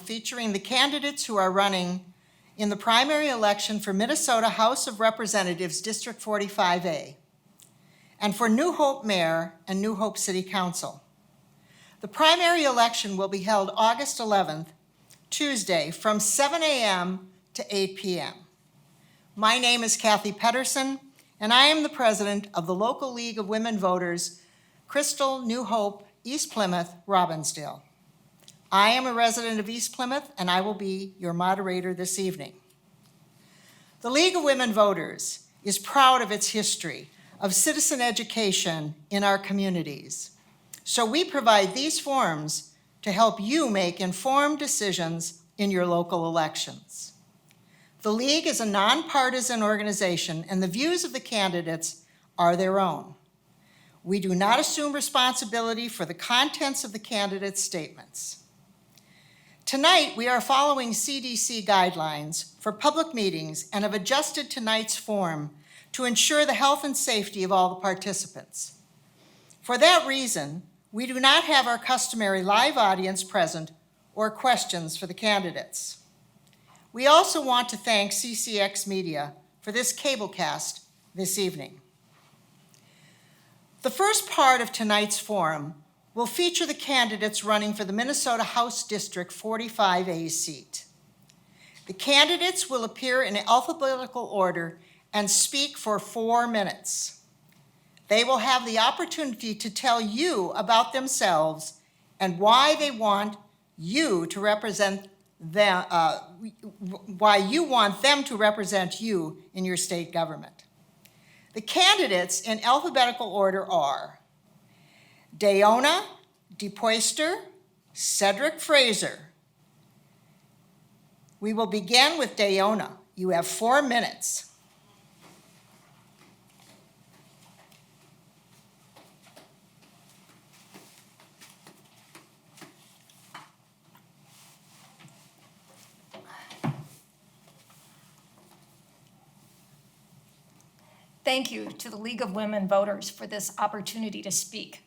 featuring the candidates who are running in the primary election for Minnesota House of Representatives District 45A and for New Hope Mayor and New Hope City Council. The primary election will be held August 11th, Tuesday, from 7 a.m. to 8 p.m. My name is Kathi Pederson, and I am the president of the local League of Women Voters, Crystal, New Hope, East Plymouth, Robbinsdale. I am a resident of East Plymouth, and I will be your moderator this evening. The League of Women Voters is proud of its history of citizen education in our communities. So we provide these forums to help you make informed decisions in your local elections. The League is a nonpartisan organization, and the views of the candidates are their own. We do not assume responsibility for the contents of the candidates' statements. Tonight, we are following CDC guidelines for public meetings and have adjusted tonight's forum to ensure the health and safety of all the participants. For that reason, we do not have our customary live audience present or questions for the candidates. We also want to thank CCX Media for this cablecast this evening. The first part of tonight's forum will feature the candidates running for the Minnesota House District 45A seat. The candidates will appear in alphabetical order and speak for 4 minutes. They will have the opportunity to tell you about themselves and why they want you to represent them, why you want them to represent you in your state government. The candidates in alphabetical order are Daonna Depoister, Cedric Frazier. We will begin with Daonna. You have 4 minutes. Thank you to the League of Women Voters for this opportunity to speak.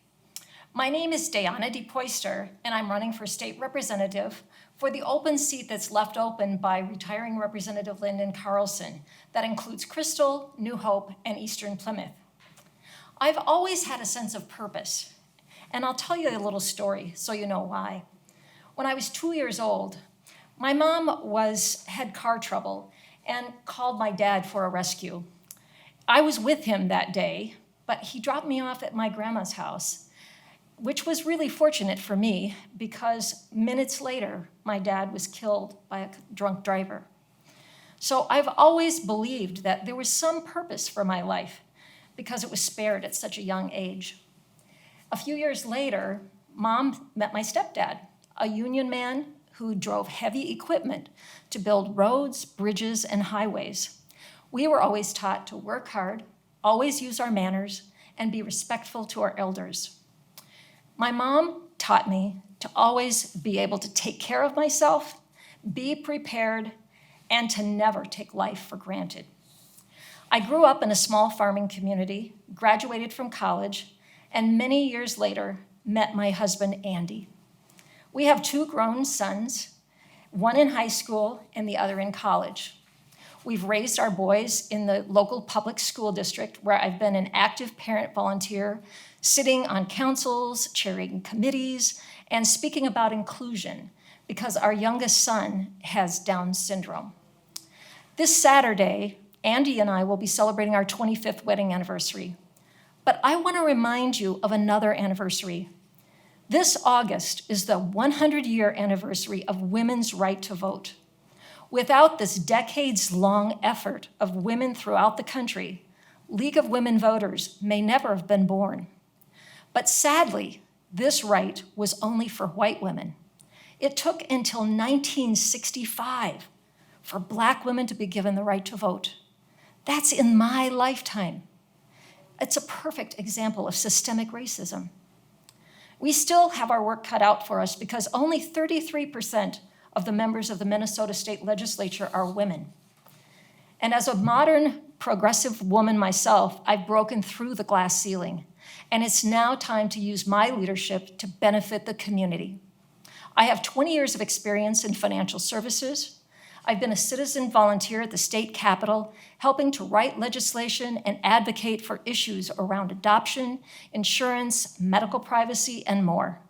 My name is Daonna Depoister, and I'm running for state representative for the open seat that's left open by retiring Representative Lyndon Carlson. That includes Crystal, New Hope, and Eastern Plymouth. I've always had a sense of purpose, and I'll tell you a little story so you know why. When I was 2 years old, my mom had car trouble and called my dad for a rescue. I was with him that day, but he dropped me off at my grandma's house, which was really fortunate for me because minutes later, my dad was killed by a drunk driver. So I've always believed that there was some purpose for my life because it was spared at such a young age. A few years later, Mom met my stepdad, a union man who drove heavy equipment to build roads, bridges, and highways. We were always taught to work hard, always use our manners, and be respectful to our elders. My mom taught me to always be able to take care of myself, be prepared, and to never take life for granted. I grew up in a small farming community, graduated from college, and many years later met my husband, Andy. We have 2 grown sons, one in high school and the other in college. We've raised our boys in the local public school district where I've been an active parent volunteer, sitting on councils, chairing committees, and speaking about inclusion because our youngest son has Down syndrome. This Saturday, Andy and I will be celebrating our 25th wedding anniversary. But I want to remind you of another anniversary. This August is the 100-year anniversary of women's right to vote. Without this decades-long effort of women throughout the country, League of Women Voters may never have been born. But sadly, this right was only for white women. It took until 1965 for Black women to be given the right to vote. That's in my lifetime. It's a perfect example of systemic racism. We still have our work cut out for us because only 33% of the members of the Minnesota State Legislature are women. And as a modern progressive woman myself, I've broken through the glass ceiling, and it's now time to use my leadership to benefit the community. I have 20 years of experience in financial services. I've been a citizen volunteer at the state capitol, helping to write legislation and advocate for issues around adoption, insurance, medical privacy, and more.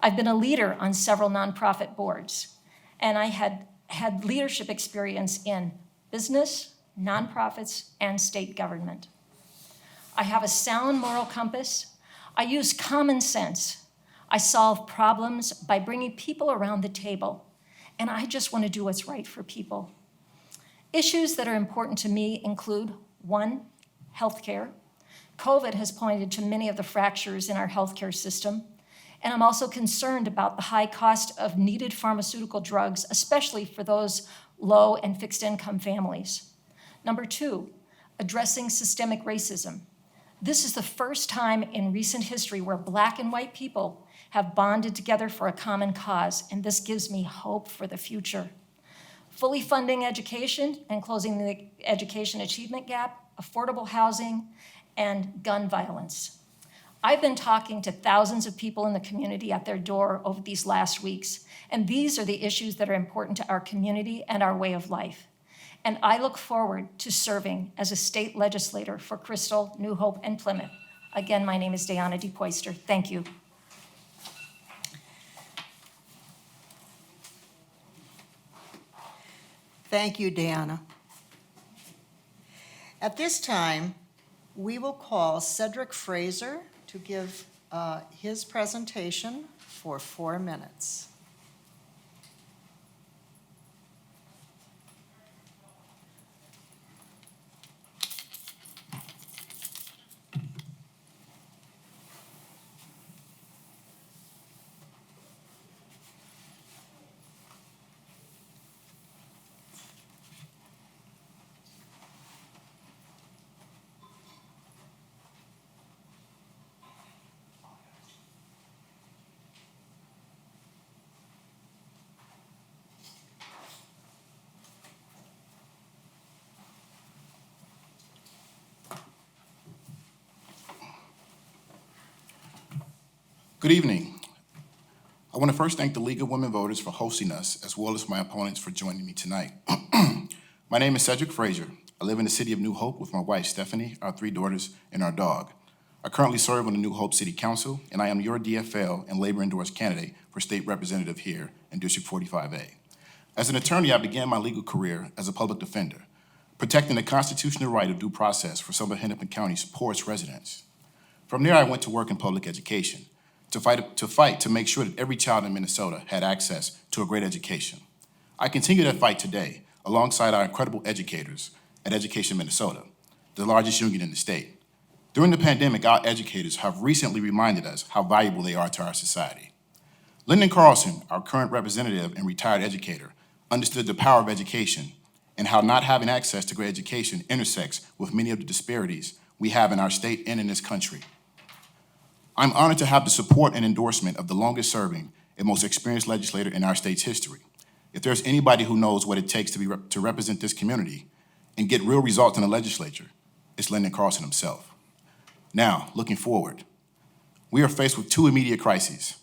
I've been a leader on several nonprofit boards, and I had leadership experience in business, nonprofits, and state government. I have a sound moral compass. I use common sense. I solve problems by bringing people around the table, and I just want to do what's right for people. Issues that are important to me include, 1, healthcare. COVID has pointed to many of the fractures in our healthcare system, and I'm also concerned about the high cost of needed pharmaceutical drugs, especially for those low and fixed income families. Number 2, addressing systemic racism. This is the first time in recent history where Black and white people have bonded together for a common cause, and this gives me hope for the future. Fully funding education and closing the education achievement gap, affordable housing, and gun violence. I've been talking to thousands of people in the community at their door over these last weeks, and these are the issues that are important to our community and our way of life. And I look forward to serving as a state legislator for Crystal, New Hope, and Plymouth. Again, my name is Daonna Depoister. Thank you. Thank you, Daonna. At this time, we will call Cedric Frazier to give his presentation for 4 minutes. Good evening. I want to first thank the League of Women Voters for hosting us, as well as my opponents for joining me tonight. My name is Cedric Frazier. I live in the city of New Hope with my wife, Stephanie, our 3 daughters, and our dog. I currently serve on the New Hope City Council, and I am your DFL and labor-endorsed candidate for state representative here in District 45A. As an attorney, I began my legal career as a public defender, protecting the constitutional right of due process for some of Hennepin County's poorest residents. From there, I went to work in public education, to fight to make sure that every child in Minnesota had access to a great education. I continue that fight today alongside our incredible educators at Education Minnesota, the largest union in the state. During the pandemic, our educators have recently reminded us how valuable they are to our society. Lyndon Carlson, our current representative and retired educator, understood the power of education and how not having access to great education intersects with many of the disparities we have in our state and in this country. I'm honored to have the support and endorsement of the longest-serving and most experienced legislator in our state's history. If there's anybody who knows what it takes to represent this community and get real results in the legislature, it's Lyndon Carlson himself. Now, looking forward, we are faced with 2 immediate crises.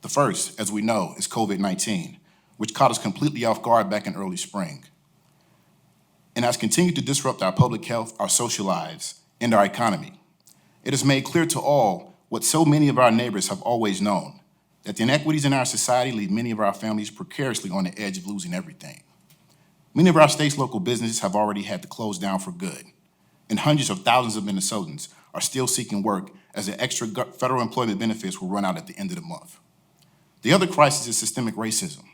The first, as we know, is COVID-19, which caught us completely off guard back in early spring, and has continued to disrupt our public health, our social lives, and our economy. It has made clear to all what so many of our neighbors have always known, that the inequities in our society leave many of our families precariously on the edge of losing everything. Many of our state's local businesses have already had to close down for good, and hundreds of thousands of Minnesotans are still seeking work as the extra federal employment benefits will run out at the end of the month. The other crisis is systemic racism.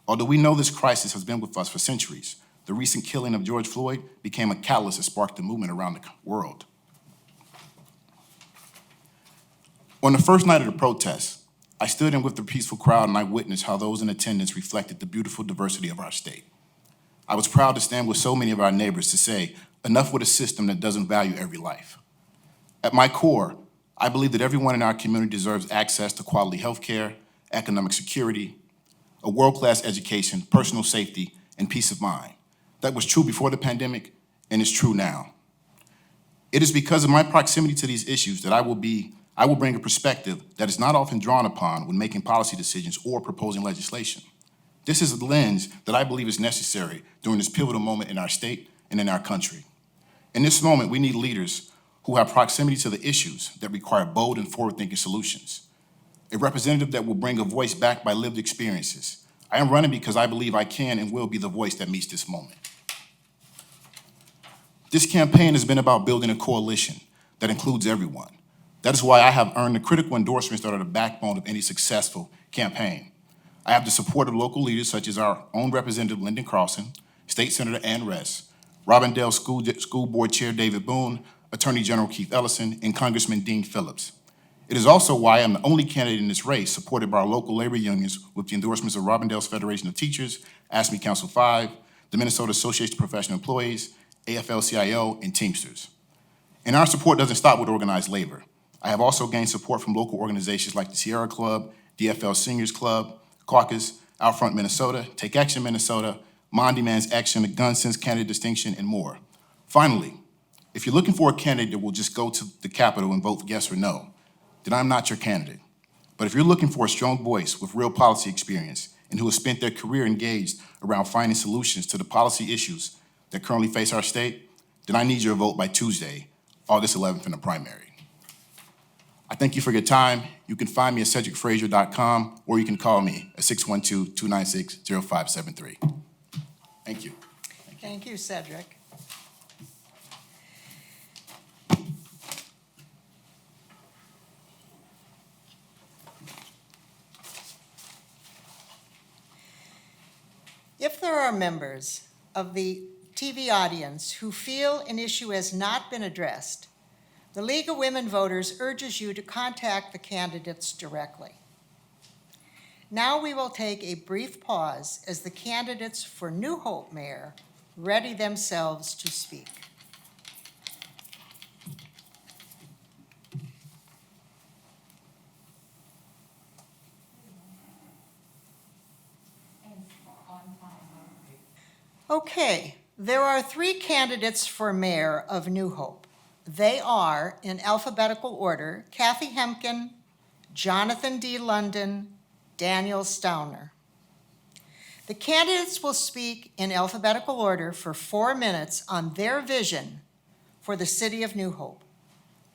Although we know this crisis has been with us for centuries, the recent killing of George Floyd became a catalyst that sparked a movement around the world. On the first night of the protest, I stood in with the peaceful crowd and I witnessed how those in attendance reflected the beautiful diversity of our state. I was proud to stand with so many of our neighbors to say, enough with a system that doesn't value every life. At my core, I believe that everyone in our community deserves access to quality health care, economic security, a world-class education, personal safety, and peace of mind. That was true before the pandemic and is true now. It is because of my proximity to these issues that I will be I will bring a perspective that is not often drawn upon when making policy decisions or proposing legislation. This is a lens that I believe is necessary during this pivotal moment in our state and in our country. In this moment, we need leaders who have proximity to the issues that require bold and forward-thinking solutions. A representative that will bring a voice backed by lived experiences. I am running because I believe I can and will be the voice that meets this moment. This campaign has been about building a coalition that includes everyone. That is why I have earned the critical endorsements that are the backbone of any successful campaign. I have the support of local leaders such as our own Representative Lyndon Carlson, State Senator Ann Ress, Robbinsdale School Board Chair David Boone, Attorney General Keith Ellison, and Congressman Dean Phillips. It is also why I'm the only candidate in this race supported by our local labor unions with the endorsements of Robbinsdale's Federation of Teachers, AFSCME Council 5, the Minnesota Association of Professional Employees, AFL-CIO, and Teamsters. And our support doesn't stop with organized labor. I have also gained support from local organizations like the Sierra Club, DFL Seniors Club, Caucus, Outfront Minnesota, Take Action Minnesota, Mon Demands Action, the Gun Sense Candidate Distinction, and more. Finally, if you're looking for a candidate that will just go to the Capitol and vote yes or no, then I'm not your candidate. But if you're looking for a strong voice with real policy experience and who has spent their career engaged around finding solutions to the policy issues that currently face our state, then I need your vote by Tuesday, August 11th in the primary. I thank you for your time. You can find me at cedricfrazier.com or you can call me at 612-296-0573. Thank you. Thank you, Cedric. If there are members of the TV audience who feel an issue has not been addressed, the League of Women Voters urges you to contact the candidates directly. Now we will take a brief pause as the candidates for New Hope Mayor ready themselves to speak. Okay, there are 3 candidates for mayor of New Hope. They are, in alphabetical order, Kathi Hemken, Jonathan D. London, Daniel Stauner. The candidates will speak in alphabetical order for 4 minutes on their vision for the city of New Hope.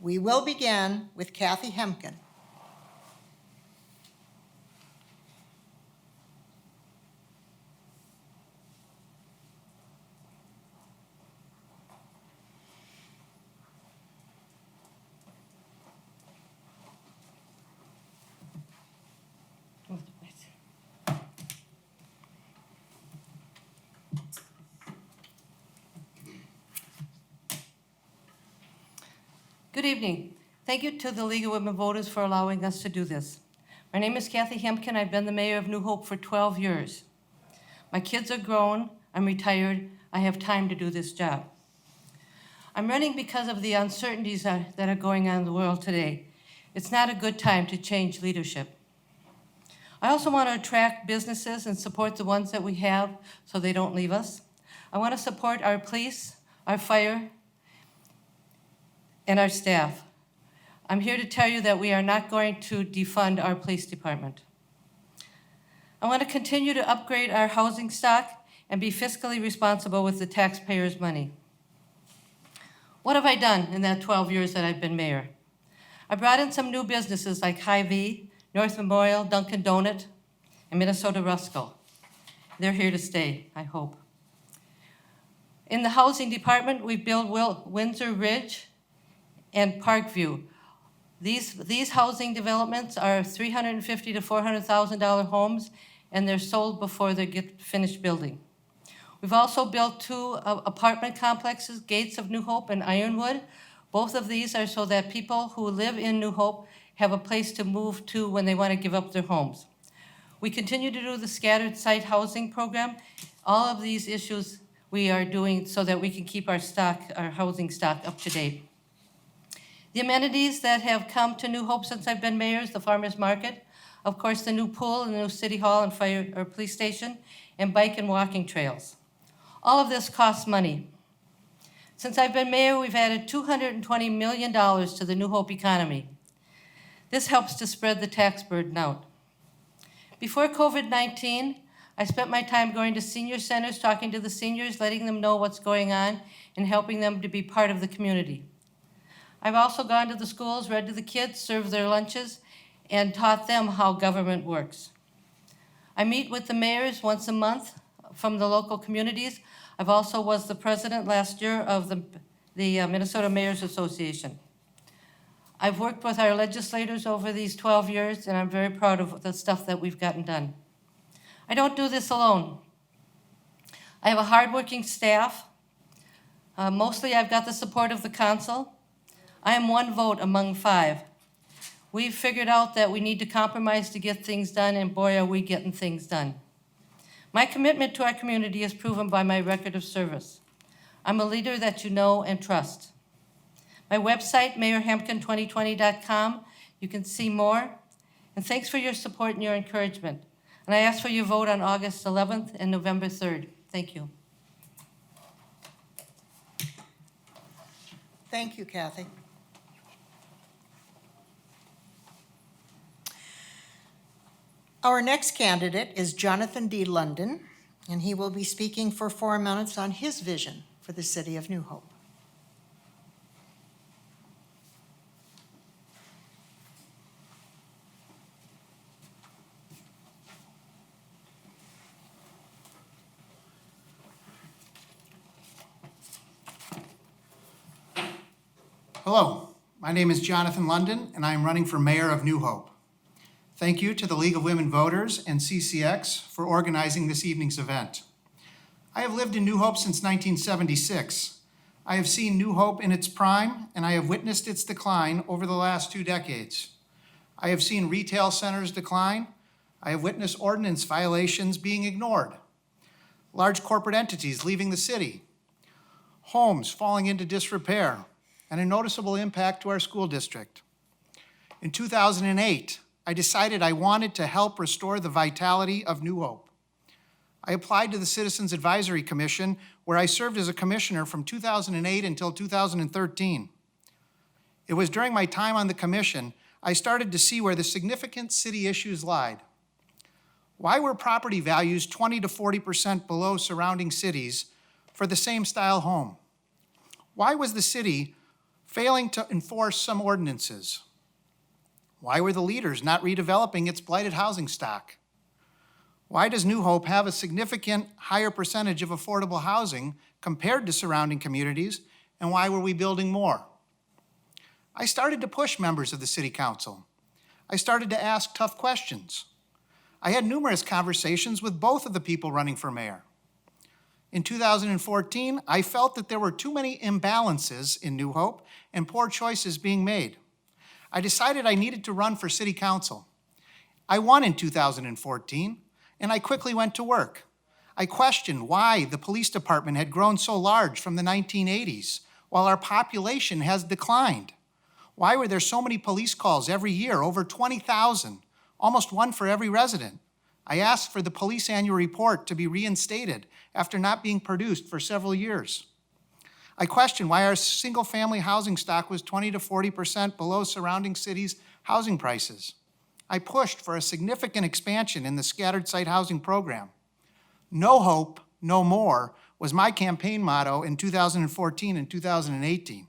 We will begin with Kathi Hemken. Good evening. Thank you to the League of Women Voters for allowing us to do this. My name is Kathi Hemken. I've been the mayor of New Hope for 12 years. My kids are grown. I'm retired. I have time to do this job. I'm running because of the uncertainties that are going on in the world today. It's not a good time to change leadership. I also want to attract businesses and support the ones that we have so they don't leave us. I want to support our police, our fire, and our staff. I'm here to tell you that we are not going to defund our police department. I want to continue to upgrade our housing stock and be fiscally responsible with the taxpayers' money. What have I done in that 12 years that I've been mayor? I brought in some new businesses like Hy-Vee, North Memorial, Dunkin' Donut, and Minnesota Ruskell. They're here to stay, I hope. In the housing department, we built Windsor Ridge and Parkview. These housing developments are $350,000 to $400,000 homes, and they're sold before they get finished building. We've also built 2 apartment complexes, Gates of New Hope and Ironwood. Both of these are so that people who live in New Hope have a place to move to when they want to give up their homes. We continue to do the scattered site housing program. All of these issues we are doing so that we can keep our housing stock up to date. The amenities that have come to New Hope since I've been mayor is the farmers market, of course the new pool and the new city hall and fire or police station, and bike and walking trails. All of this costs money. Since I've been mayor, we've added $220 million to the New Hope economy. This helps to spread the tax burden out. Before COVID-19, I spent my time going to senior centers, talking to the seniors, letting them know what's going on, and helping them to be part of the community. I've also gone to the schools, read to the kids, served their lunches, and taught them how government works. I meet with the mayors once a month from the local communities. I've also was the president last year of the Minnesota Mayors Association. I've worked with our legislators over these 12 years, and I'm very proud of the stuff that we've gotten done. I don't do this alone. I have a hardworking staff. Mostly I've got the support of the council. I am one vote among 5. We've figured out that we need to compromise to get things done, and boy, are we getting things done. My commitment to our community is proven by my record of service. I'm a leader that you know and trust. My website, mayorhemken2020.com, you can see more. And thanks for your support and your encouragement. And I ask for your vote on August 11th and November 3rd. Thank you. Thank you, Kathi. Our next candidate is Jonathan D. London, and he will be speaking for 4 minutes on his vision for the city of New Hope. Hello, my name is Jonathan London, and I am running for mayor of New Hope. Thank you to the League of Women Voters and CCX for organizing this evening's event. I have lived in New Hope since 1976. I have seen New Hope in its prime, and I have witnessed its decline over the last 2 decades. I have seen retail centers decline. I have witnessed ordinance violations being ignored, large corporate entities leaving the city, homes falling into disrepair, and a noticeable impact to our school district. In 2008, I decided I wanted to help restore the vitality of New Hope. I applied to the Citizens Advisory Commission, where I served as a commissioner from 2008 until 2013. It was during my time on the commission I started to see where the significant city issues lied. Why were property values 20 to 40% below surrounding cities for the same style home? Why was the city failing to enforce some ordinances? Why were the leaders not redeveloping its blighted housing stock? Why does New Hope have a significant higher percentage of affordable housing compared to surrounding communities, and why were we building more? I started to push members of the city council. I started to ask tough questions. I had numerous conversations with both of the people running for mayor. In 2014, I felt that there were too many imbalances in New Hope and poor choices being made. I decided I needed to run for city council. I won in 2014, and I quickly went to work. I questioned why the police department had grown so large from the 1980s while our population has declined. Why were there so many police calls every year, over 20,000, almost one for every resident? I asked for the police annual report to be reinstated after not being produced for several years. I questioned why our single-family housing stock was 20 to 40% below surrounding cities' housing prices. I pushed for a significant expansion in the scattered site housing program. No hope, no more was my campaign motto in 2014 and 2018.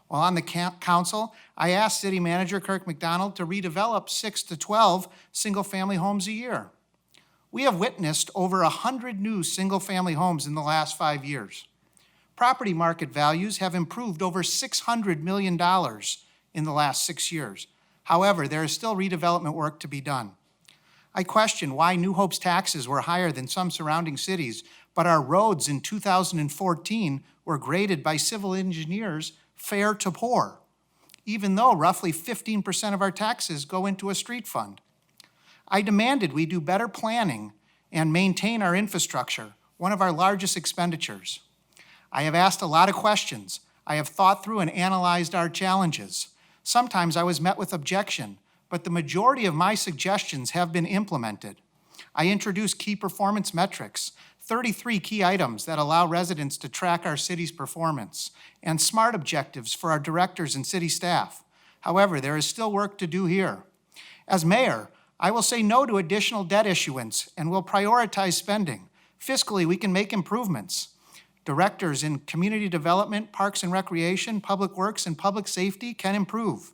While on the council, I asked City Manager Kirk McDonald to redevelop 6 to 12 single-family homes a year. We have witnessed over 100 new single-family homes in the last 5 years. Property market values have improved over $600 million in the last 6 years. However, there is still redevelopment work to be done. I question why New Hope's taxes were higher than some surrounding cities, but our roads in 2014 were graded by civil engineers fair to poor, even though roughly 15% of our taxes go into a street fund. I demanded we do better planning and maintain our infrastructure, one of our largest expenditures. I have asked a lot of questions. I have thought through and analyzed our challenges. Sometimes I was met with objection, but the majority of my suggestions have been implemented. I introduced key performance metrics, 33 key items that allow residents to track our city's performance, and SMART objectives for our directors and city staff. However, there is still work to do here. As mayor, I will say no to additional debt issuance and will prioritize spending. Fiscally, we can make improvements. Directors in community development, parks and recreation, public works, and public safety can improve.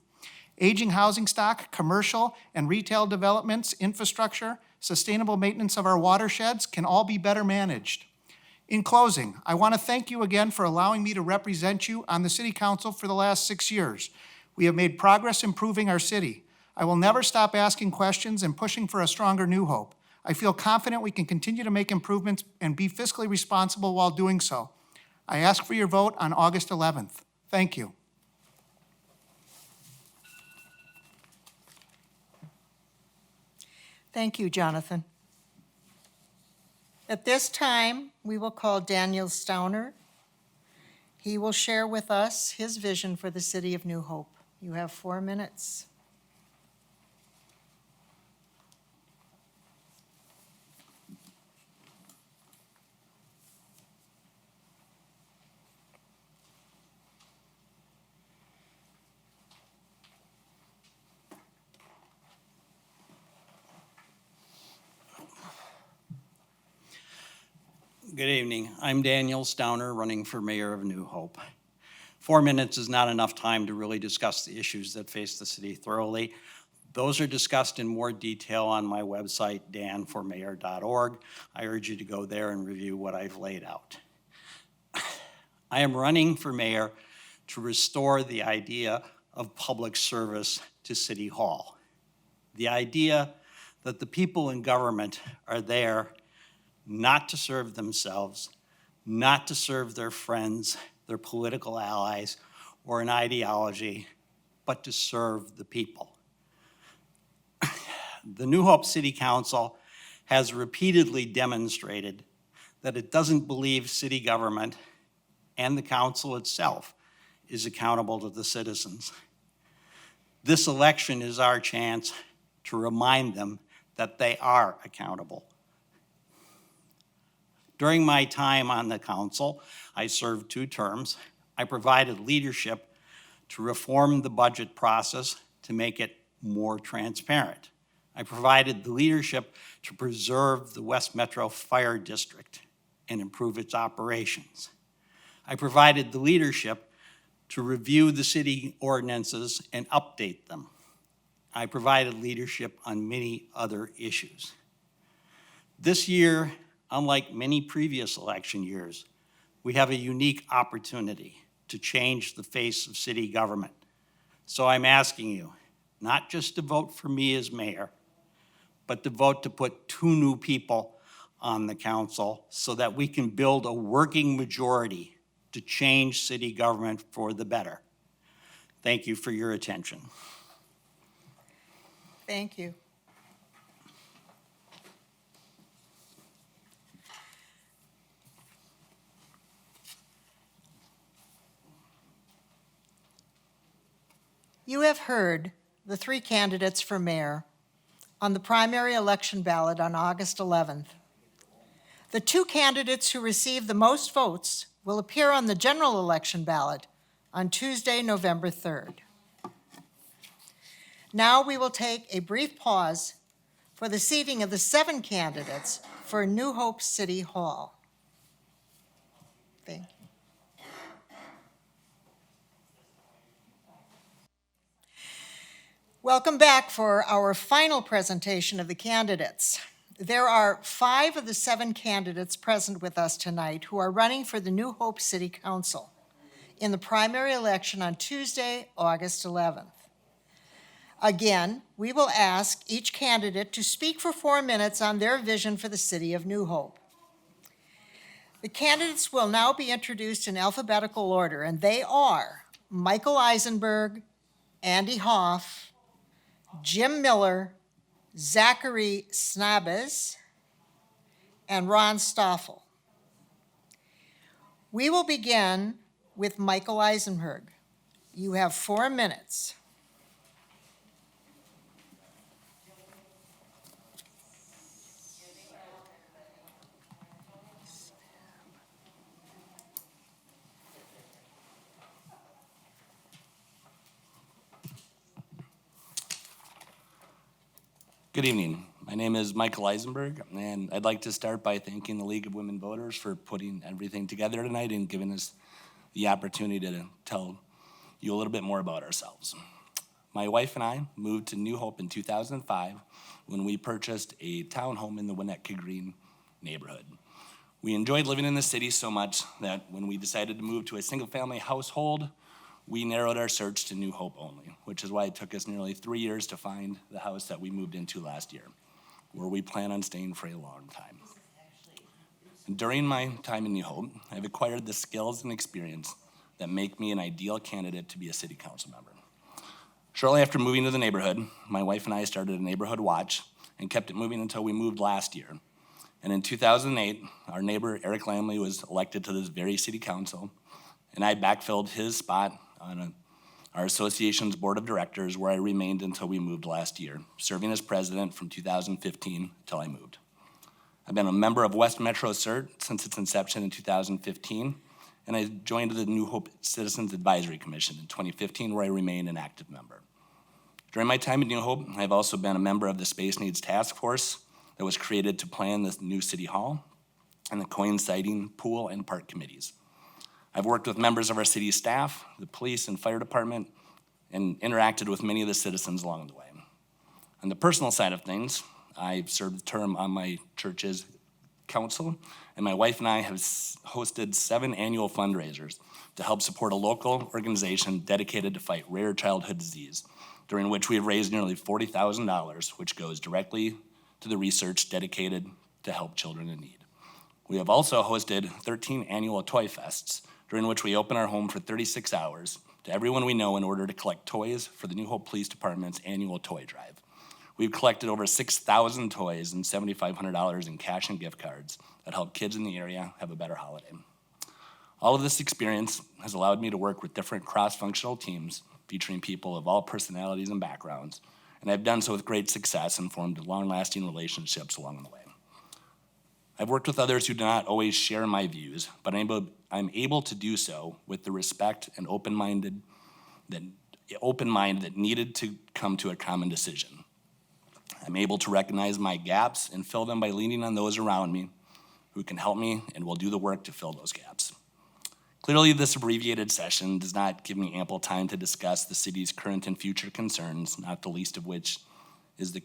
Aging housing stock, commercial and retail developments, infrastructure, sustainable maintenance of our watersheds can all be better managed. In closing, I want to thank you again for allowing me to represent you on the City Council for the last 6 years. We have made progress improving our city. I will never stop asking questions and pushing for a stronger New Hope. I feel confident we can continue to make improvements and be fiscally responsible while doing so. I ask for your vote on August 11th. Thank you. Thank you, Jonathan. At this time, we will call Daniel Stauner. He will share with us his vision for the city of New Hope. You have 4 minutes. Good evening. I'm Daniel Stauner, running for mayor of New Hope. 4 minutes is not enough time to really discuss the issues that face the city thoroughly. Those are discussed in more detail on my website, danformayor.org. I urge you to go there and review what I've laid out. I am running for mayor to restore the idea of public service to City Hall. The idea that the people in government are there not to serve themselves, not to serve their friends, their political allies, or an ideology, but to serve the people. The New Hope City Council has repeatedly demonstrated that it doesn't believe city government and the council itself is accountable to the citizens. This election is our chance to remind them that they are accountable. During my time on the council, I served 2 terms. I provided leadership to reform the budget process to make it more transparent. I provided the leadership to preserve the West Metro Fire District and improve its operations. I provided the leadership to review the city ordinances and update them. I provided leadership on many other issues. This year, unlike many previous election years, we have a unique opportunity to change the face of city government. So I'm asking you, not just to vote for me as mayor, but to vote to put 2 new people on the council so that we can build a working majority to change city government for the better. Thank you for your attention. Thank you. You have heard the 3 candidates for mayor on the primary election ballot on August 11th. The 2 candidates who receive the most votes will appear on the general election ballot on Tuesday, November 3rd. Now we will take a brief pause for the seating of the 7 candidates for New Hope City Hall. Thank you. Welcome back for our final presentation of the candidates. There are 5 of the 7 candidates present with us tonight who are running for the New Hope City Council in the primary election on Tuesday, August 11th. Again, we will ask each candidate to speak for 4 minutes on their vision for the city of New Hope. The candidates will now be introduced in alphabetical order, and they are Michael Isenberg, Andy Hoffe, Jim Miller, Zachary Snabes, and Ron Stoffel. We will begin with Michael Isenberg. You have 4 minutes. Good evening. My name is Michael Isenberg, and I'd like to start by thanking the League of Women Voters for putting everything together tonight and giving us the opportunity to tell you a little bit more about ourselves. My wife and I moved to New Hope in 2005 when we purchased a townhome in the Winnetka Green neighborhood. We enjoyed living in the city so much that when we decided to move to a single-family household, we narrowed our search to New Hope only, which is why it took us nearly 3 years to find the house that we moved into last year, where we plan on staying for a long time. During my time in New Hope, I've acquired the skills and experience that make me an ideal candidate to be a city council member. Shortly after moving to the neighborhood, my wife and I started a neighborhood watch and kept it moving until we moved last year. And in 2008, our neighbor, Eric Lamley, was elected to this very city council, and I backfilled his spot on our association's board of directors, where I remained until we moved last year, serving as president from 2015 till I moved. I've been a member of West Metro CERT since its inception in 2015, and I joined the New Hope Citizens Advisory Commission in 2015, where I remain an active member. During my time at New Hope, I've also been a member of the Space Needs Task Force that was created to plan this new city hall and the coinciding pool and park committees. I've worked with members of our city staff, the police and fire department, and interacted with many of the citizens along the way. On the personal side of things, I've served a term on my church's council, and my wife and I have hosted 7 annual fundraisers to help support a local organization dedicated to fight rare childhood disease, during which we have raised nearly $40,000, which goes directly to the research dedicated to help children in need. We have also hosted 13 annual Toy Fests, during which we open our home for 36 hours to everyone we know in order to collect toys for the New Hope Police Department's annual toy drive. We've collected over 6,000 toys and $7,500 in cash and gift cards that help kids in the area have a better holiday. All of this experience has allowed me to work with different cross-functional teams featuring people of all personalities and backgrounds, and I've done so with great success and formed long-lasting relationships along the way. I've worked with others who do not always share my views, but I'm able to do so with the respect and open mind that needed to come to a common decision. I'm able to recognize my gaps and fill them by leaning on those around me who can help me and will do the work to fill those gaps. Clearly, this abbreviated session does not give me ample time to discuss the city's current and future concerns, not the least of which is the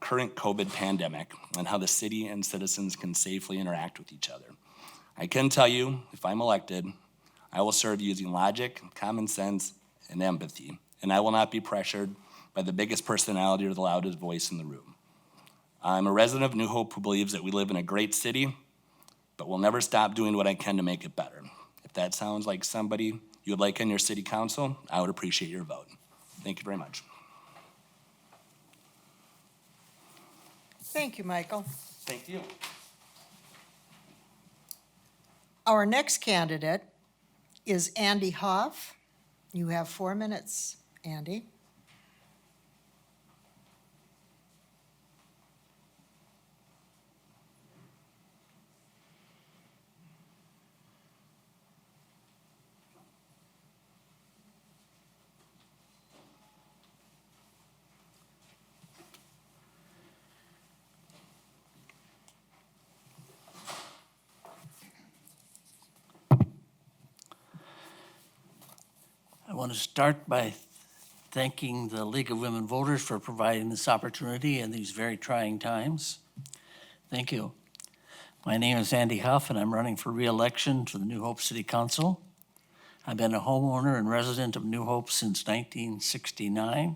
current COVID pandemic and how the city and citizens can safely interact with each other. I can tell you, if I'm elected, I will serve using logic, common sense, and empathy, and I will not be pressured by the biggest personality or the loudest voice in the room. I'm a resident of New Hope who believes that we live in a great city, but will never stop doing what I can to make it better. If that sounds like somebody you would like on your city council, I would appreciate your vote. Thank you very much. Thank you, Michael. Thank you. Our next candidate is Andy Hoffe. You have 4 minutes, Andy. I want to start by thanking the League of Women Voters for providing this opportunity in these very trying times. Thank you. My name is Andy Hoffe, and I'm running for re-election to the New Hope City Council. I've been a homeowner and resident of New Hope since 1969.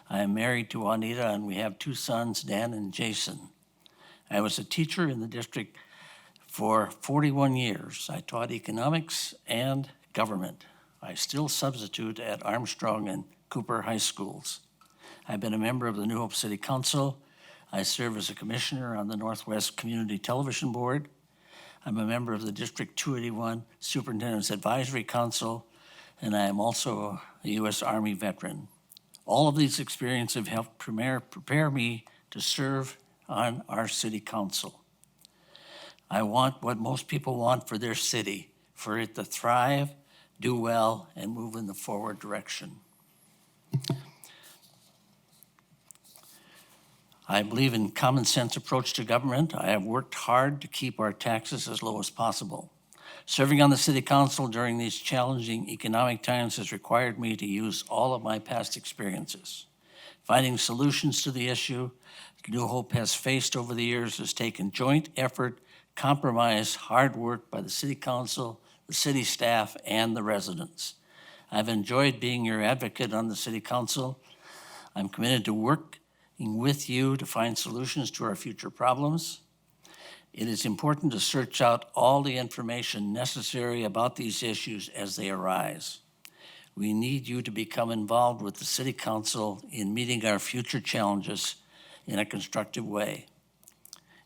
I am married to Juanita, and we have 2 sons, Dan and Jason. I was a teacher in the district for 41 years. I taught economics and government. I still substitute at Armstrong and Cooper High Schools. I've been a member of the New Hope City Council. I serve as a commissioner on the Northwest Community Television Board. I'm a member of the District 281 Superintendent's Advisory Council, and I am also a U.S. Army veteran. All of these experiences have helped prepare me to serve on our city council. I want what most people want for their city, for it to thrive, do well, and move in the forward direction. I believe in common sense approach to government. I have worked hard to keep our taxes as low as possible. Serving on the city council during these challenging economic times has required me to use all of my past experiences. Finding solutions to the issue New Hope has faced over the years has taken joint effort, compromise, hard work by the city council, the city staff, and the residents. I've enjoyed being your advocate on the city council. I'm committed to working with you to find solutions to our future problems. It is important to search out all the information necessary about these issues as they arise. We need you to become involved with the city council in meeting our future challenges in a constructive way.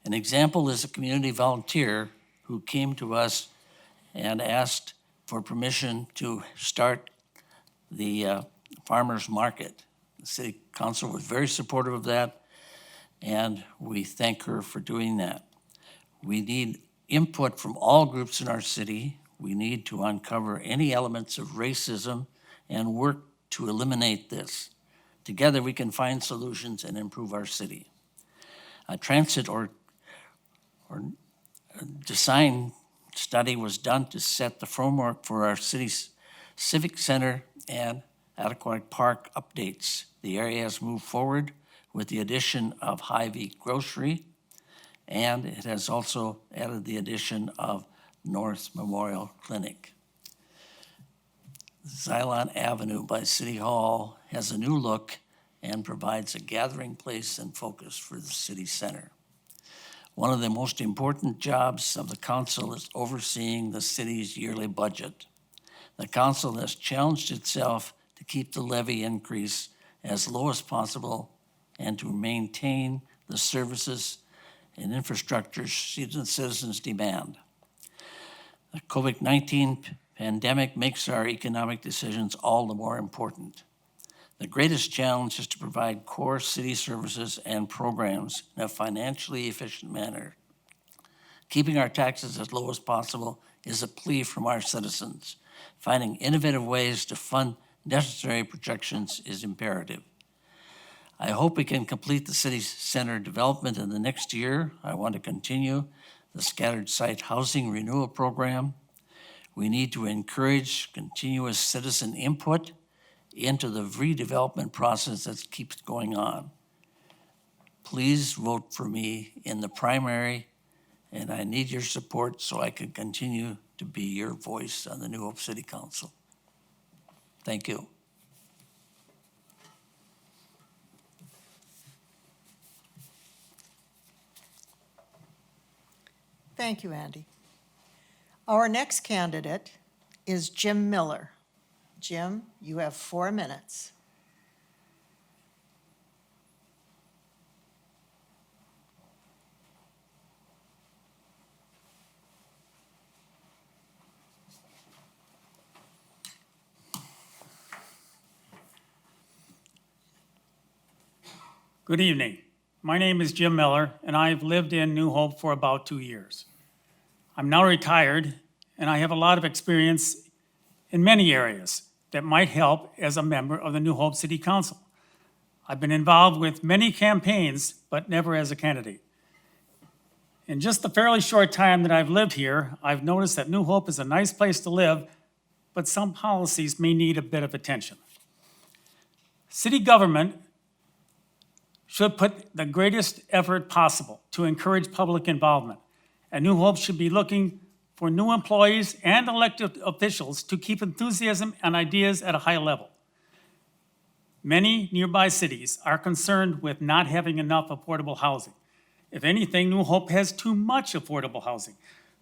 An example is a community volunteer who came to us and asked for permission to start the farmers market. The city council was very supportive of that, and we thank her for doing that. We need input from all groups in our city. We need to uncover any elements of racism and work to eliminate this. Together, we can find solutions and improve our city. A transit or design study was done to set the framework for our city's civic center and Aquatic Park updates. The area has moved forward with the addition of Hy-Vee Grocery, and it has also added the addition of North Memorial Clinic. Xylon Avenue by City Hall has a new look and provides a gathering place and focus for the city center. One of the most important jobs of the council is overseeing the city's yearly budget. The council has challenged itself to keep the levy increase as low as possible and to maintain the services and infrastructure citizens demand. The COVID-19 pandemic makes our economic decisions all the more important. The greatest challenge is to provide core city services and programs in a financially efficient manner. Keeping our taxes as low as possible is a plea from our citizens. Finding innovative ways to fund necessary projections is imperative. I hope we can complete the city center development in the next year. I want to continue the scattered site housing renewal program. We need to encourage continuous citizen input into the redevelopment process that keeps going on. Please vote for me in the primary, and I need your support so I can continue to be your voice on the New Hope City Council. Thank you. Thank you, Andy. Our next candidate is Jim Miller. Jim, you have 4 minutes. Good evening. My name is Jim Miller, and I've lived in New Hope for about 2 years. I'm now retired, and I have a lot of experience in many areas that might help as a member of the New Hope City Council. I've been involved with many campaigns, but never as a candidate. In just the fairly short time that I've lived here, I've noticed that New Hope is a nice place to live, but some policies may need a bit of attention. City government should put the greatest effort possible to encourage public involvement, and New Hope should be looking for new employees and elected officials to keep enthusiasm and ideas at a high level. Many nearby cities are concerned with not having enough affordable housing. If anything, New Hope has too much affordable housing.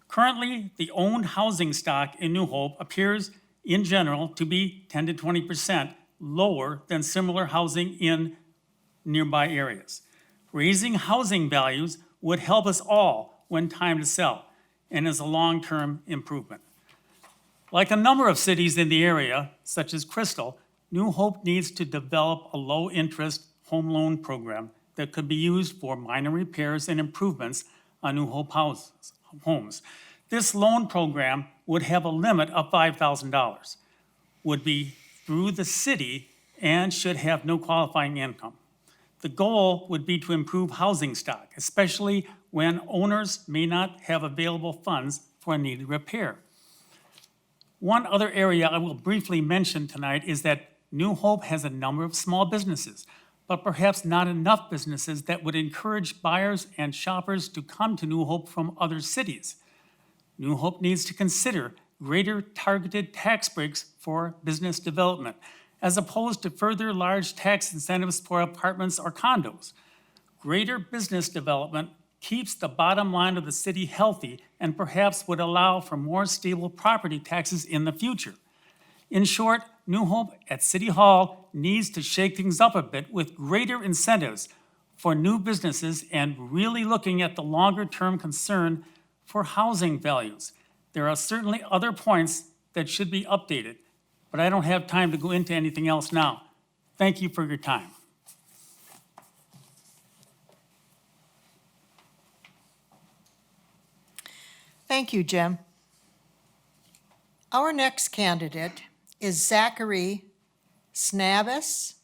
Currently, the owned housing stock in New Hope appears, in general, to be 10 to 20% lower than similar housing in nearby areas. Raising housing values would help us all when time to sell, and is a long-term improvement. Like a number of cities in the area, such as Crystal, New Hope needs to develop a low-interest home loan program that could be used for minor repairs and improvements on New Hope homes. This loan program would have a limit of $5,000, would be through the city, and should have no qualifying income. The goal would be to improve housing stock, especially when owners may not have available funds for a needed repair. One other area I will briefly mention tonight is that New Hope has a number of small businesses, but perhaps not enough businesses that would encourage buyers and shoppers to come to New Hope from other cities. New Hope needs to consider greater targeted tax breaks for business development, as opposed to further large tax incentives for apartments or condos. Greater business development keeps the bottom line of the city healthy and perhaps would allow for more stable property taxes in the future. In short, New Hope at City Hall needs to shake things up a bit with greater incentives for new businesses and really looking at the longer-term concern for housing values. There are certainly other points that should be updated, but I don't have time to go into anything else now. Thank you for your time. Thank you, Jim. Our next candidate is Zachary Snabes.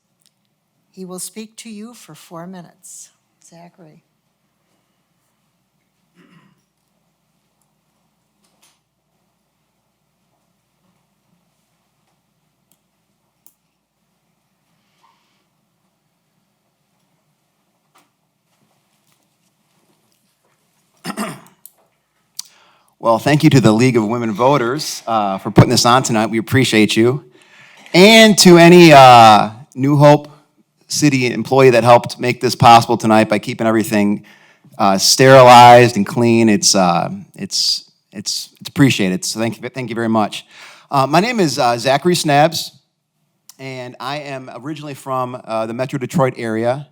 He will speak to you for 4 minutes. Zachary. Well, thank you to the League of Women Voters for putting this on tonight. We appreciate you. And to any New Hope City employee that helped make this possible tonight by keeping everything sterilized and clean. It's appreciated. So thank you very much. My name is Zachary Snabes, and I am originally from the Metro Detroit area.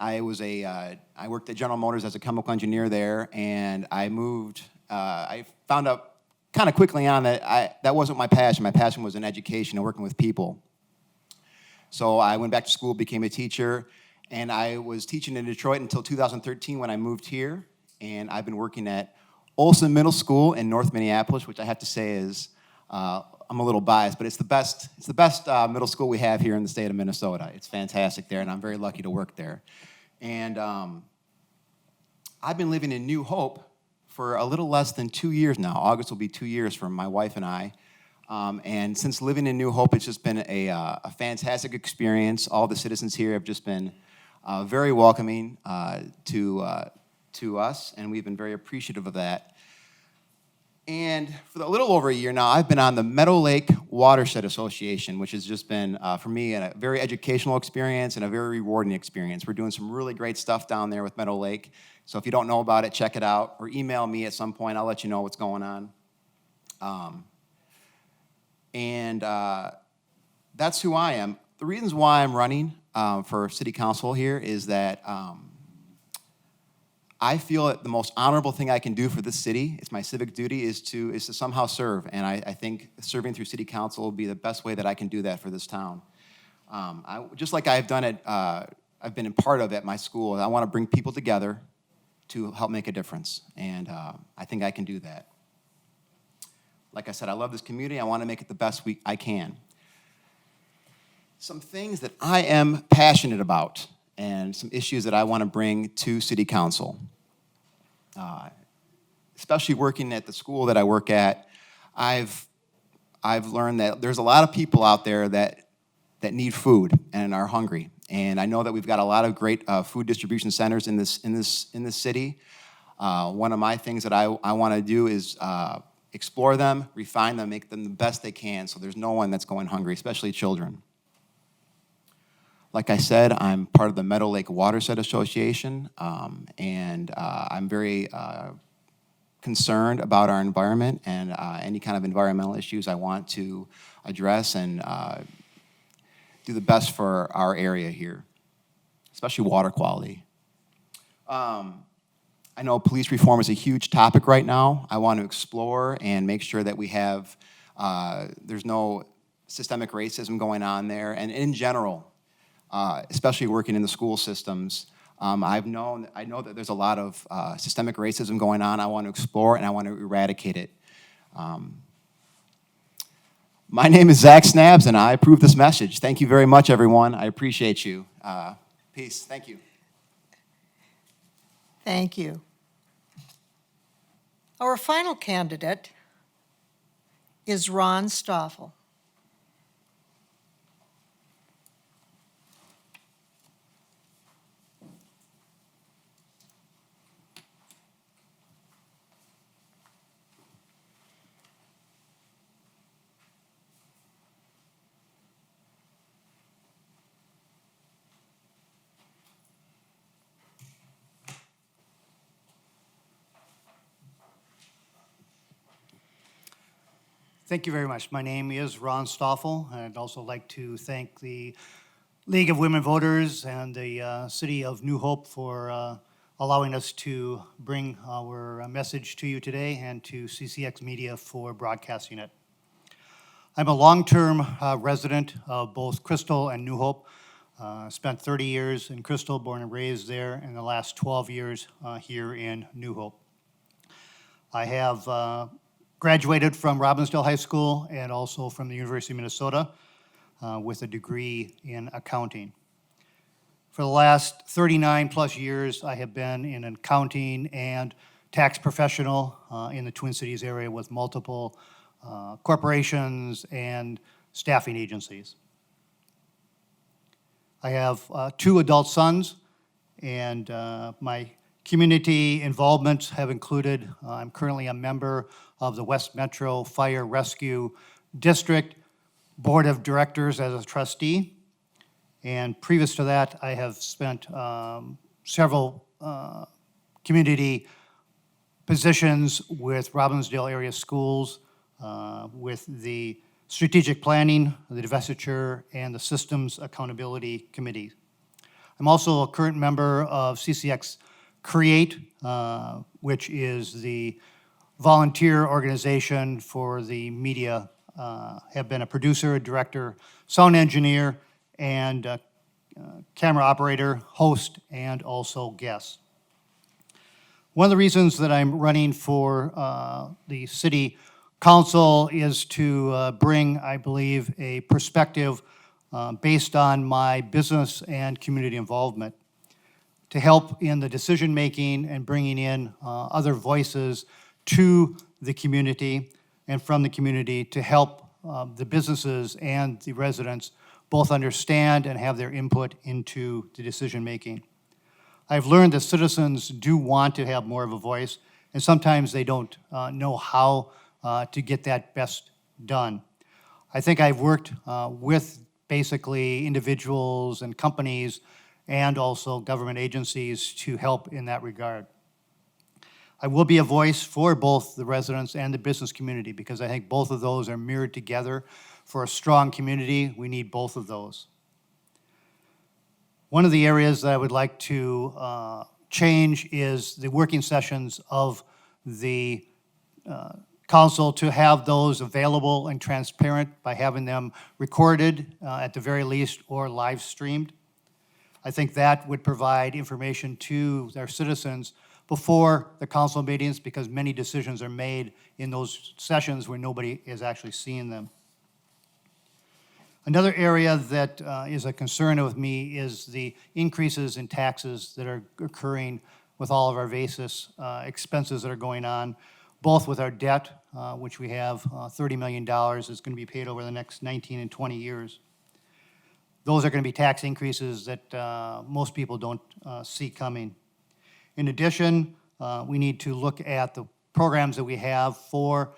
I worked at General Motors as a chemical engineer there, and I moved. I found out kind of quickly on that that wasn't my passion. My passion was in education and working with people. So I went back to school, became a teacher, and I was teaching in Detroit until 2013 when I moved here. And I've been working at Olson Middle School in North Minneapolis, which I have to say is I'm a little biased, but it's the best middle school we have here in the state of Minnesota. It's fantastic there, and I'm very lucky to work there. And I've been living in New Hope for a little less than 2 years now. August will be 2 years for my wife and I. And since living in New Hope, it's just been a fantastic experience. All the citizens here have just been very welcoming to us, and we've been very appreciative of that. And for a little over a year now, I've been on the Meadow Lake Watershed Association, which has just been, for me, a very educational experience and a very rewarding experience. We're doing some really great stuff down there with Meadow Lake. So if you don't know about it, check it out, or email me at some point. I'll let you know what's going on. That's who I am. The reasons why I'm running for city council here is that I feel that the most honorable thing I can do for this city, it's my civic duty, is to somehow serve. And I think serving through city council will be the best way that I can do that for this town. Just like I've done it, I've been a part of at my school, I want to bring people together to help make a difference. And I think I can do that. Like I said, I love this community. I want to make it the best I can. Some things that I am passionate about and some issues that I want to bring to city council. Especially working at the school that I work at, I've learned that there's a lot of people out there that need food and are hungry. And I know that we've got a lot of great food distribution centers in this city. One of my things that I want to do is explore them, refine them, make them the best they can so there's no one that's going hungry, especially children. Like I said, I'm part of the Meadow Lake Watershed Association, and I'm very concerned about our environment and any kind of environmental issues I want to address and do the best for our area here, especially water quality. I know police reform is a huge topic right now. I want to explore and make sure that we have, there's no systemic racism going on there, and in general, especially working in the school systems, I know that there's a lot of systemic racism going on. I want to explore and I want to eradicate it. My name is Zach Snabes, and I approve this message. Thank you very much, everyone. I appreciate you. Peace. Thank you. Thank you. Our final candidate is Ron Stoffel. Thank you very much. My name is Ron Stoffel, and I'd also like to thank the League of Women Voters and the City of New Hope for allowing us to bring our message to you today, and to CCX Media for broadcasting it. I'm a long-term resident of both Crystal and New Hope. Spent 30 years in Crystal, born and raised there, and the last 12 years here in New Hope. I have graduated from Robbinsdale High School and also from the University of Minnesota with a degree in accounting. For the last 39 plus years, I have been an accounting and tax professional in the Twin Cities area with multiple corporations and staffing agencies. I have 2 adult sons, and my community involvements have included, I'm currently a member of the West Metro Fire Rescue District Board of Directors as a trustee. And previous to that, I have spent several community positions with Robbinsdale area schools, with the strategic planning, the divestiture, and the systems accountability committee. I'm also a current member of CCX Create, which is the volunteer organization for the media. Have been a producer, a director, sound engineer, and camera operator, host, and also guest. One of the reasons that I'm running for the city council is to bring, I believe, a perspective based on my business and community involvement to help in the decision-making and bringing in other voices to the community and from the community to help the businesses and the residents both understand and have their input into the decision-making. I've learned that citizens do want to have more of a voice, and sometimes they don't know how to get that best done. I think I've worked with basically individuals and companies and also government agencies to help in that regard. I will be a voice for both the residents and the business community because I think both of those are mirrored together. For a strong community, we need both of those. One of the areas that I would like to change is the working sessions of the council, to have those available and transparent by having them recorded at the very least or live streamed. I think that would provide information to their citizens before the council meetings, because many decisions are made in those sessions where nobody is actually seeing them. Another area that is a concern with me is the increases in taxes that are occurring with all of our various expenses that are going on, both with our debt, which we have $30 million is going to be paid over the next 19 and 20 years. Those are going to be tax increases that most people don't see coming. In addition, we need to look at the programs that we have for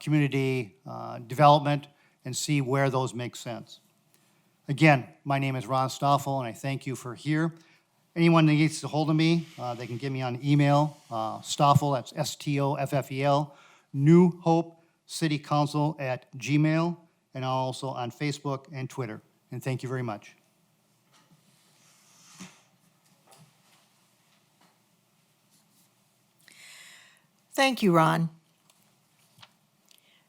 community development and see where those make sense. Again, my name is Ron Stoffel, and I thank you for here. Anyone that needs to hold of me, they can get me on email, Stoffel, that's S-T-O-F-F-E-L, New Hope City Council @gmail, and also on Facebook and Twitter. And thank you very much. Thank you, Ron.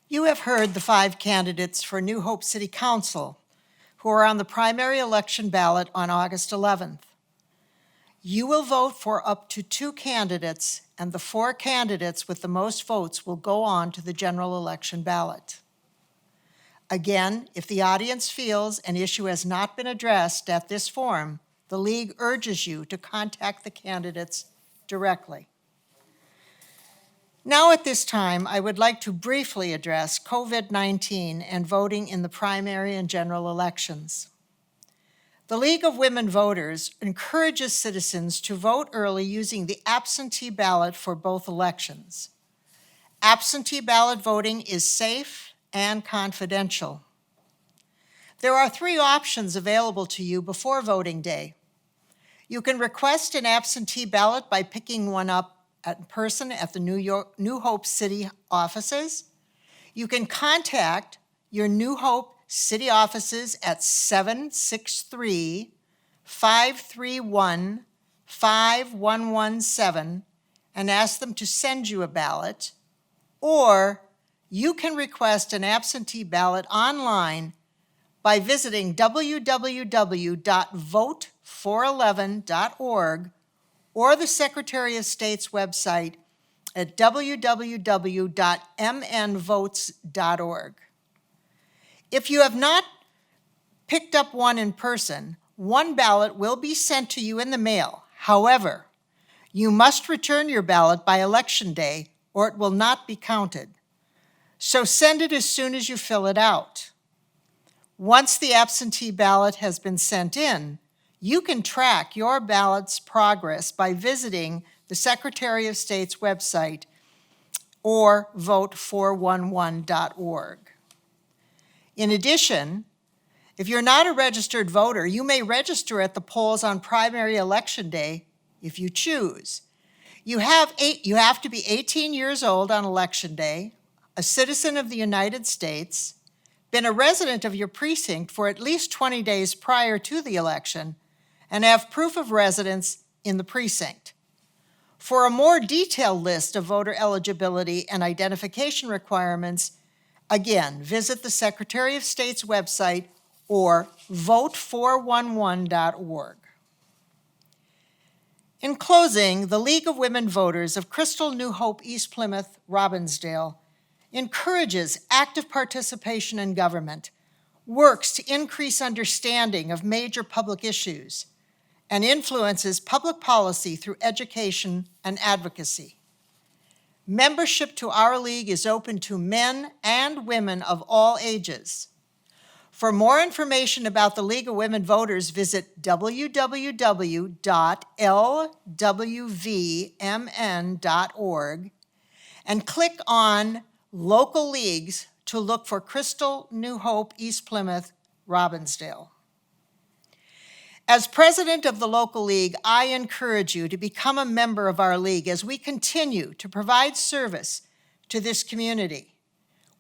You have heard the 5 candidates for New Hope City Council who are on the primary election ballot on August 11th. You will vote for up to 2 candidates, and the 4 candidates with the most votes will go on to the general election ballot. Again, if the audience feels an issue has not been addressed at this forum, the league urges you to contact the candidates directly. Now at this time, I would like to briefly address COVID-19 and voting in the primary and general elections. The League of Women Voters encourages citizens to vote early using the absentee ballot for both elections. Absentee ballot voting is safe and confidential. There are 3 options available to you before voting day. You can request an absentee ballot by picking one up in person at the New Hope City offices. You can contact your New Hope City offices at 763-531-5117 and ask them to send you a ballot, or you can request an absentee ballot online by visiting www.vote411.org or the Secretary of State's website at www.mnvotes.org. If you have not picked up one in person, one ballot will be sent to you in the mail. However, you must return your ballot by Election Day or it will not be counted. So send it as soon as you fill it out. Once the absentee ballot has been sent in, you can track your ballot's progress by visiting the Secretary of State's website or vote411.org. In addition, if you're not a registered voter, you may register at the polls on primary election day if you choose. You have to be 18 years old on election day, a citizen of the United States, been a resident of your precinct for at least 20 days prior to the election, and have proof of residence in the precinct. For a more detailed list of voter eligibility and identification requirements, again, visit the Secretary of State's website or vote411.org. In closing, the League of Women Voters of Crystal, New Hope, East Plymouth, Robbinsdale encourages active participation in government, works to increase understanding of major public issues, and influences public policy through education and advocacy. Membership to our league is open to men and women of all ages. For more information about the League of Women Voters, visit www.lwvmn.org and click on Local Leagues to look for Crystal, New Hope, East Plymouth, Robbinsdale. As president of the local league, I encourage you to become a member of our league as we continue to provide service to this community.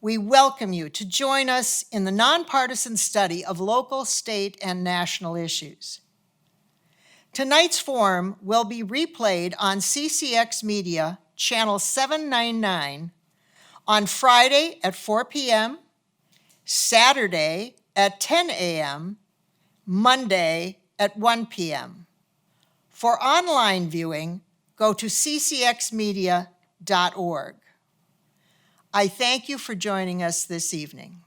We welcome you to join us in the nonpartisan study of local, state, and national issues. Tonight's forum will be replayed on CCX Media, Channel 799, on Friday at 4 p.m., Saturday at 10 a.m., Monday at 1 p.m. For online viewing, go to ccxmedia.org. I thank you for joining us this evening.